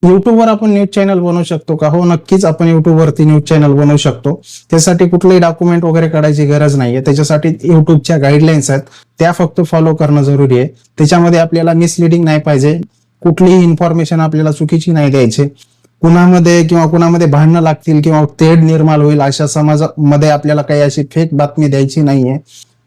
युट्यूबवर आपण news channel बनवू शकतो का? हो, नक्कीच आपण युट्यूबवरती न्यूज चॅनल बनवू शकतो. त्यासाठी कुठलेही डॉक्युमेंट वगैरे काढायची गरज नाहीये. त्याच्यासाठी युट्यूबच्या गाईडलाईन्स आहेत, त्या फक्त फॉलो करणं जरुरी आहे. त्याच्यामध्ये आपल्याला मिसलिडिंग नाही पाहिजे, कुठलीही इन्फॉर्मेशन आपल्याला चुकीची नाही द्यायची. कुणामध्ये भांडणं लागतील किंवा तेढ निर्माण होईल अशा समाजामध्ये आपल्याला काही अशी फेक बातमी द्यायची नाहीये.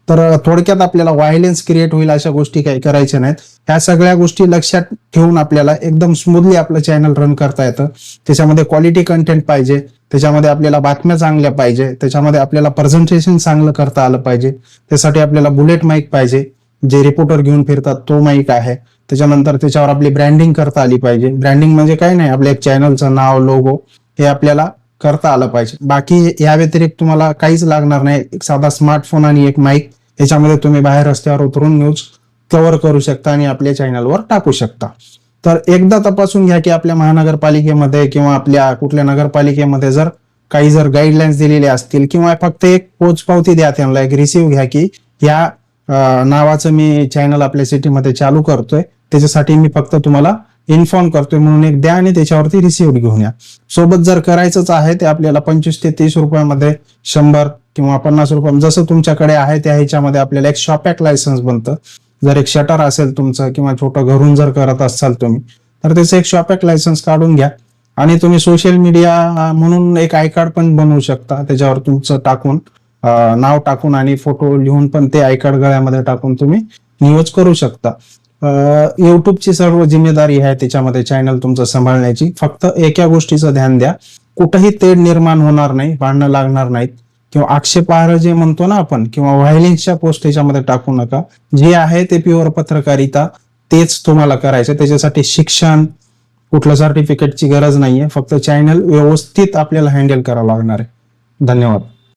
तर थोडक्यात आपल्याला व्हायलेन्स क्रिएट होईल अशा गोष्टी काही करायच्या नाहीत. ह्या सगळ्या गोष्टी लक्षात ठेवून आपल्याला एकदम स्मूथली आपलं चॅनल रन करता येतं. त्याच्यामध्ये क्वालिटी कंटेंट पाहिजे, त्याच्यामध्ये आपल्याला बातम्या चांगल्या पाहिजे, त्याच्यामध्ये आपल्याला प्रेझेंटेशन चांगलं करता आलं पाहिजे. त्यासाठी आपल्याला बुलेट माईक पाहिजे, जे रिपोर्टर घेऊन फिरतात तो माईक आहे. त्याच्यानंतर त्याच्यावर आपली ब्रँडिंग करता आली पाहिजे. ब्रँडिंग म्हणजे काय नाही, आपल्या चॅनलचं नाव, लोगो हे आपल्याला करता आलं पाहिजे. बाकी या व्यतिरिक्त तुम्हाला काहीच लागणार नाही. एक साधा स्मार्टफोन आणि एक माईक, याच्यामध्ये तुम्ही बाहेर रस्त्यावर उतरून न्यूज कव्हर करू शकता आणि आपल्या चॅनलवर टाकू शकता. तर एकदा तपासून घ्या की आपल्या महानगरपालिकेमध्ये किंवा आपल्या कुठल्या नगरपालिकेमध्ये जर गाईडलाईन्स दिलेले असतील, किंवा फक्त एक पोचपावती द्या त्यांना, एक रिसिव्ह घ्या की या नावाचं मी चॅनल आपल्या सिटीमध्ये चालू करतोय, त्याच्यासाठी मी फक्त तुम्हाला इन्फॉर्म करतोय म्हणून एक द्या आणि त्याच्यावरती रिसिव्ह घेऊन या. सोबत जर करायचंच आहे ते आपल्याला 25 ते 30 रुपयामध्ये 100 किंवा 50 रुपये जसं तुमच्याकडे आहे त्या ह्याच्यामध्ये आपल्याला एक शॉपॅक लायसन्स बनतं. जर एक शटर असेल तुमचं किंवा छोटं घरून जर करत असाल तुम्ही, तर त्याचं एक शॉपॅक लायसन्स काढून घ्या. आणि तुम्ही सोशल मीडिया म्हणून एक आय कार्ड पण बनवू शकता. त्याच्यावर तुमचं टाकून नाव टाकून आणि फोटो लिहून पण ते आय कार्ड गळ्यामध्ये टाकून तुम्ही न्यूज करू शकता. युट्यूबची सर्व जिम्मेदारी आहे त्याच्यामध्ये चॅनल तुमचं सांभाळण्याची. फक्त एका गोष्टीचं ध्यान द्या, कुठंही तेढ निर्माण होणार नाही, भांडणं लागणार नाहीत, किंवा आक्षेपार्ह जे म्हणतो ना आपण, किंवा व्हायलेन्सच्या पोस्ट याच्यामध्ये टाकू नका. जे आहे ते प्युअर पत्रकारिता, तेच तुम्हाला करायचं. त्याच्यासाठी शिक्षण, कुठलं सर्टिफिकेटची गरज नाहीये. फक्त चॅनल व्यवस्थित आपल्याला हँडल करावं लागणार आहे. धन्यवाद.